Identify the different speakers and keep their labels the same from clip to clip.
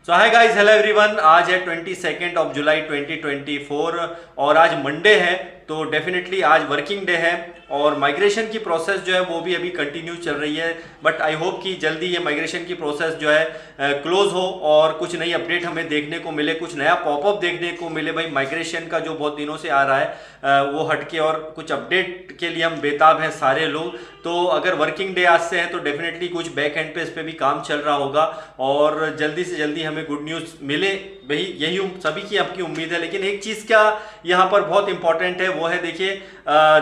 Speaker 1: सो hi guys, hello everyone. आज है 22 of July 2024 और आज मंडे है, तो डेफिनेटली आज वर्किंग डे है और माइग्रेशन की प्रोसेस जो है वो भी अभी कंटिन्यू चल रही है। बट आई होप कि जल्दी ये माइग्रेशन की प्रोसेस जो है क्लोज हो और कुछ नई अपडेट हमें देखने को मिले, कुछ नया पॉपअप देखने को मिले। भाई माइग्रेशन का जो बहुत दिनों से आ रहा है वो हटके और कुछ अपडेट के लिए हम बेताब हैं सारे लोग। तो अगर वर्किंग डे आज से है तो डेफिनेटली कुछ बैक एंड पे इस पर भी काम चल रहा होगा और जल्दी से जल्दी हमें गुड न्यूज़ मिले, भाई यही सभी की आपकी उम्मीद है। लेकिन एक चीज़ क्या यहाँ पर बहुत इंपॉर्टेंट है वो है, देखिए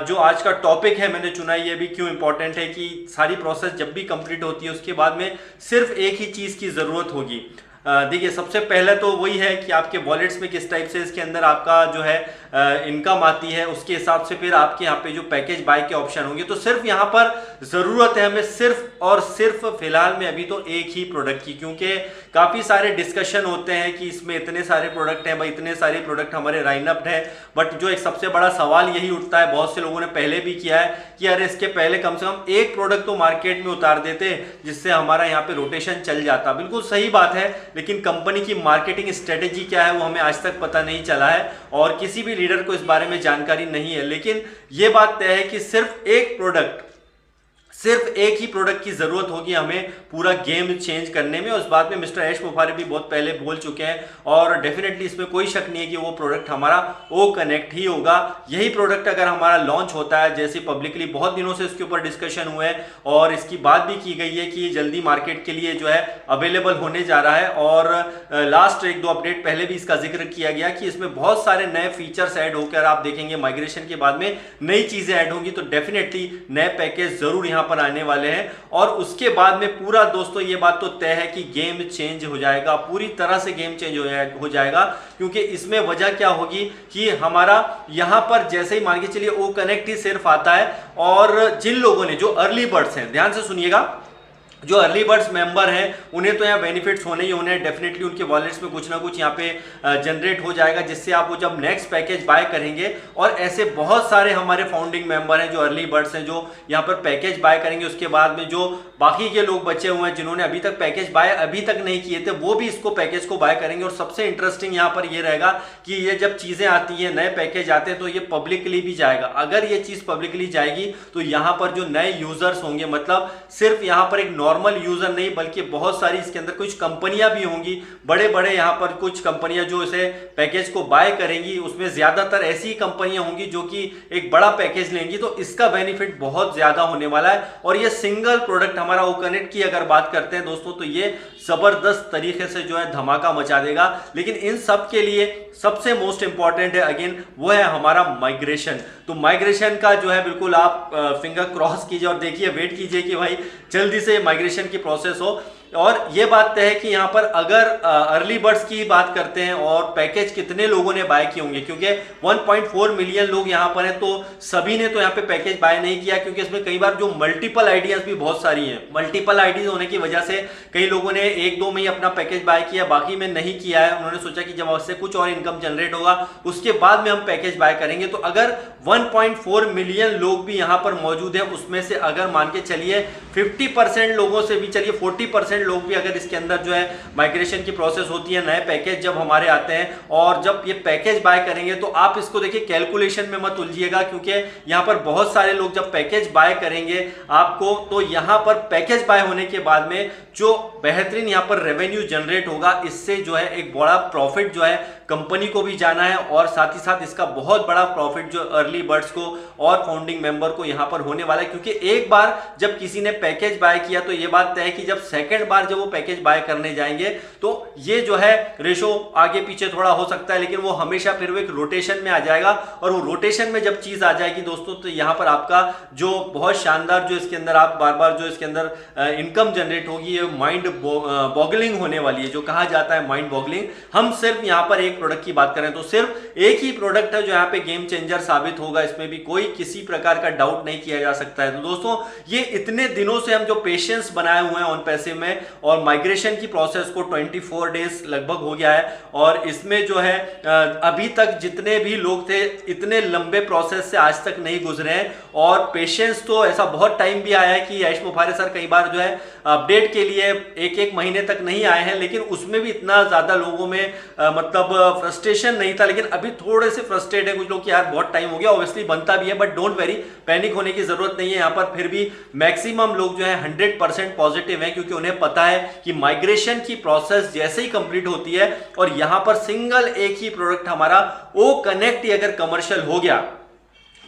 Speaker 1: जो आज का टॉपिक है मैंने चुना, ये भी क्यों इंपॉर्टेंट है कि सारी प्रोसेस जब भी कंप्लीट होती है उसके बाद में सिर्फ एक ही चीज़ की ज़रूरत होगी। देखिए सबसे पहले तो वही है कि आपके वॉलेट्स में किस टाइप से इसके अंदर आपका जो है इनकम आती है, उसके हिसाब से फिर आपके यहाँ पे जो पैकेज बाय के ऑप्शन होंगे। तो सिर्फ यहाँ पर ज़रूरत है हमें सिर्फ और सिर्फ फिलहाल में अभी तो एक ही प्रोडक्ट की, क्योंकि काफ़ी सारे डिस्कशन होते हैं कि इसमें इतने सारे प्रोडक्ट हैं, भाई इतने सारे प्रोडक्ट हमारे लाइनअप है। बट जो एक सबसे बड़ा सवाल यही उठता है, बहुत से लोगों ने पहले भी किया है कि अरे इसके पहले कम से कम एक प्रोडक्ट तो मार्केट में उतार देते जिससे हमारा यहाँ पे रोटेशन चल जाता। बिल्कुल सही बात है, लेकिन कंपनी की मार्केटिंग स्ट्रेटेजी क्या है वो हमें आज तक पता नहीं चला है और किसी भी लीडर को इस बारे में जानकारी नहीं है। लेकिन ये बात तय है कि सिर्फ एक ही प्रोडक्ट की जरूरत होगी हमें पूरा गेम चेंज करने में। उस बात में मिस्टर ऐश मुफारी भी बहुत पहले बोल चुके हैं और डेफिनेटली इसमें कोई शक नहीं है कि वो प्रोडक्ट हमारा ओ कनेक्ट ही होगा। यही प्रोडक्ट अगर हमारा लॉन्च होता है, जैसे पब्लिकली बहुत दिनों से इसके ऊपर डिस्कशन हुए हैं और इसकी बात भी की गई है कि जल्दी मार्केट के लिए जो है अवेलेबल होने जा रहा है। और लास्ट एक दो अपडेट पहले भी इसका जिक्र किया गया कि इसमें बहुत सारे नए फीचर्स ऐड होकर आप देखेंगे माइग्रेशन के बाद में नई चीजें ऐड होंगी। तो डेफिनेटली नए पैकेज जरूर यहाँ पर आने वाले हैं और उसके बाद में पूरा दोस्तों ये बात तो तय है कि गेम चेंज हो जाएगा, पूरी तरह से गेम चेंज हो जाएगा। क्योंकि इसमें वजह क्या होगी कि हमारा यहां पर जैसे ही मान के चलिए ओ कनेक्ट ही सिर्फ आता है और जिन लोगों ने, जो अर्ली बर्ड्स हैं, ध्यान से सुनिएगा, जो अर्ली बर्ड्स मेंबर हैं उन्हें तो यहाँ बेनिफिट्स होने ही होने, डेफिनेटली उनके वॉलेट्स में कुछ ना कुछ यहाँ पे जनरेट हो जाएगा जिससे आप वो जब नेक्स्ट पैकेज बाय करेंगे। और ऐसे बहुत सारे हमारे फाउंडिंग मेंबर हैं जो अर्ली बर्ड्स हैं जो यहाँ पर पैकेज बाय करेंगे। उसके बाद में जो बाकी के लोग बचे हुए हैं जिन्होंने अभी तक पैकेज बाय अभी तक नहीं किए थे वो भी इसको पैकेज को बाय करेंगे। और सबसे इंटरेस्टिंग यहाँ पर ये रहेगा कि ये जब चीज़ें आती हैं, नए पैकेज आते हैं तो ये पब्लिकली भी जाएगा। अगर ये चीज़ पब्लिकली जाएगी तो यहाँ पर जो नए यूजर्स होंगे, मतलब सिर्फ यहाँ पर एक नॉर्मल यूजर नहीं बल्कि बहुत सारी इसके अंदर कुछ कंपनियां भी होंगी, बड़े बड़े यहाँ पर कुछ कंपनियां जो इसे पैकेज को बाय करेंगी, उसमें ज्यादातर ऐसी कंपनियां होंगी जो कि एक बड़ा पैकेज लेंगी। तो इसका बेनिफिट बहुत ज्यादा होने वाला है। और ये सिंगल प्रोडक्ट हमारा ओ कनेक्ट की अगर बात करते हैं दोस्तों तो ये जबरदस्त तरीके से जो है धमाका मचा देगा। लेकिन इन सब के लिए सबसे मोस्ट इंपॉर्टेंट है अगेन वो है हमारा माइग्रेशन। तो माइग्रेशन का जो है बिल्कुल आप फिंगर क्रॉस कीजिए और देखिए, वेट कीजिए कि भाई जल्दी से माइग्रेशन की प्रोसेस हो। और ये बात तय है कि यहाँ पर अगर अर्ली बर्ड्स की बात करते हैं और पैकेज कितने लोगों ने बाय किए होंगे, क्योंकि 1.4 मिलियन लोग यहाँ पर हैं तो सभी ने तो यहाँ पे पैकेज बाय नहीं किया, क्योंकि इसमें कई बार जो मल्टीपल आइडियाज भी बहुत सारी हैं। मल्टीपल आइडियाज होने की वजह से कई लोगों ने एक दो में ही अपना पैकेज बाय किया, बाकी में नहीं किया है। उन्होंने सोचा कि जब उससे कुछ और इनकम जनरेट होगा उसके बाद में हम पैकेज बाय करेंगे। तो अगर 1.4 मिलियन लोग भी यहाँ पर मौजूद है, उसमें से अगर मान के चलिए 50% लोगों से भी, चलिए 40% लोग भी अगर इसके अंदर जो है माइग्रेशन की प्रोसेस होती है, नए पैकेज जब हमारे आते हैं और जब ये पैकेज बाय करेंगे, तो आप इसको देखिए कैलकुलेशन में मत उलझिएगा, क्योंकि यहां पर बहुत सारे लोग जब पैकेज बाय करेंगे आपको, तो यहां पर पैकेज बाय होने के बाद में जो बेहतरीन यहां पर रेवेन्यू जनरेट होगा, इससे जो है एक बड़ा प्रॉफिट जो है कंपनी को भी जाना है और साथ ही साथ इसका बहुत बड़ा प्रॉफिट जो अर्ली बर्ड्स को और फाउंडिंग मेंबर को यहां पर होने वाला है। क्योंकि एक बार जब किसी ने पैकेज बाय किया तो ये बात तय है कि जब सेकंड बार जब वो पैकेज बाय करने जाएंगे तो ये जो है रेशो आगे पीछे थोड़ा हो सकता है, लेकिन वो हमेशा फिर वो एक रोटेशन में आ जाएगा। और वो रोटेशन में जब चीज आ जाएगी दोस्तों तो यहां पर आपका जो बहुत शानदार जो इसके अंदर आप बार बार जो इसके अंदर इनकम जनरेट होगी, ये माइंड बॉगलिंग होने वाली है, जो कहा जाता है माइंड बॉगलिंग। हम सिर्फ यहां पर एक प्रोडक्ट की बात करें तो सिर्फ एक ही प्रोडक्ट है जो यहाँ पे गेम चेंजर साबित होगा, इसमें भी कोई किसी प्रकार का डाउट नहीं किया जा सकता है। तो दोस्तों ये इतने दिनों से हम जो पेशेंस बनाए हुए हैं ऑन पैसे में और माइग्रेशन की प्रोसेस को 24 डेज लगभग हो गया है और इसमें जो है अभी तक जितने भी लोग थे इतने लंबे प्रोसेस से आज तक नहीं गुजरे हैं और पेशेंस तो ऐसा बहुत टाइम भी आया है कि ऐश मुफारे सर कई बार जो है अपडेट के लिए एक एक महीने तक नहीं आए हैं, लेकिन उसमें भी इतना ज़्यादा लोगों में मतलब फ्रस्ट्रेशन नहीं था। लेकिन अभी थोड़े से फ्रस्ट्रेट है कुछ लोग कि यार बहुत टाइम हो गया, ऑब्वियसली बनता भी है, बट डोंट वेरी, पैनिक होने की जरूरत नहीं है। यहाँ पर फिर भी मैक्सिमम लोग जो है 100% पॉजिटिव हैं, क्योंकि उन्हें पता है कि माइग्रेशन की प्रोसेस जैसे ही कंप्लीट होती है और यहां पर सिंगल एक ही प्रोडक्ट हमारा ओ कनेक्ट ही अगर कमर्शियल हो गया,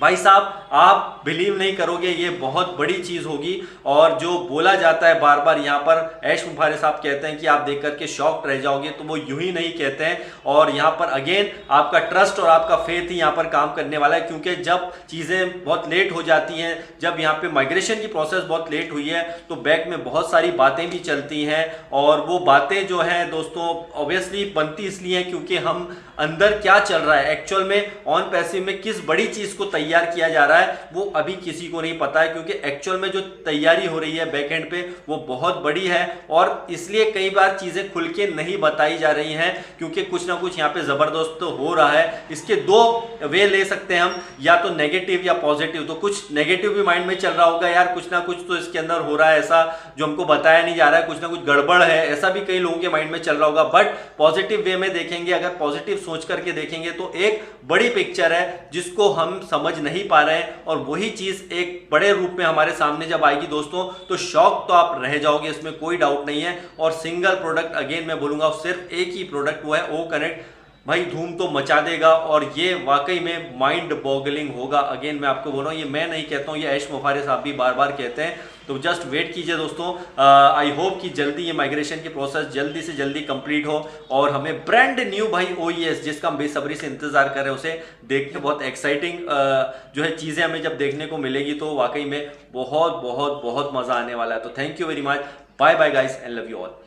Speaker 1: भाई साहब आप बिलीव नहीं करोगे, ये बहुत बड़ी चीज होगी। और जो बोला जाता है बार बार यहाँ पर, ऐश मुफारे साहब कहते हैं कि आप देख करके शॉक्ड रह जाओगे, तो वो यूं ही नहीं कहते हैं। और यहाँ पर अगेन आपका ट्रस्ट और आपका फेथ ही यहाँ पर काम करने वाला है, क्योंकि जब चीजें बहुत लेट हो जाती हैं, जब यहाँ पे माइग्रेशन की प्रोसेस बहुत लेट हुई है, तो बैक में बहुत सारी बातें भी चलती हैं। और वो बातें जो हैं दोस्तों ऑब्वियसली बनती इसलिए हैं क्योंकि हम अंदर क्या चल रहा है, एक्चुअल में ऑन पैसिव में किस बड़ी चीज को तैयार किया जा रहा है, वो अभी किसी को नहीं पता है। क्योंकि एक्चुअल में जो तैयारी हो रही है बैक एंड पे वो बहुत बड़ी है, और इसलिए कई बार चीजें खुल के नहीं बताई जा रही हैं, क्योंकि कुछ ना कुछ यहाँ पे जबरदस्त तो हो रहा है। इसके दो वे ले सकते हैं हम, या तो नेगेटिव या पॉजिटिव। तो कुछ नेगेटिव भी माइंड में चल रहा होगा, यार कुछ ना कुछ तो इसके अंदर हो रहा है ऐसा जो हमको बताया नहीं जा रहा है, कुछ ना कुछ गड़बड़ है, ऐसा भी कई लोगों के माइंड में चल रहा होगा। बट पॉजिटिव वे में देखेंगे, अगर पॉजिटिव सोच करके देखेंगे, तो एक बड़ी पिक्चर है जिसको हम समझ नहीं पा रहे हैं, और वही चीज एक बड़े रूप में हमारे सामने जब आएगी दोस्तों, तो शॉक तो आप रह जाओगे, इसमें कोई डाउट नहीं है। और सिंगल प्रोडक्ट, अगेन मैं बोलूंगा, सिर्फ एक ही प्रोडक्ट वो है ओ कनेक्ट, भाई धूम तो मचा देगा, और ये वाकई में माइंड बॉगलिंग होगा। अगेन मैं आपको बोल रहा हूँ, ये मैं नहीं कहता हूँ, ये ऐश मुफारे साहब भी बार बार कहते हैं। तो जस्ट वेट कीजिए दोस्तों, आई होप कि जल्दी ये माइग्रेशन की प्रोसेस जल्दी से जल्दी कंप्लीट हो, और हमें ब्रांड न्यू भाई OES जिसका हम बेसब्री से इंतजार कर रहे हैं, उसे देखने बहुत एक्साइटिंग जो है चीज़ें हमें जब देखने को मिलेगी, तो वाकई में बहुत बहुत बहुत मज़ा आने वाला है। तो thank you very much, bye bye guys and love you all.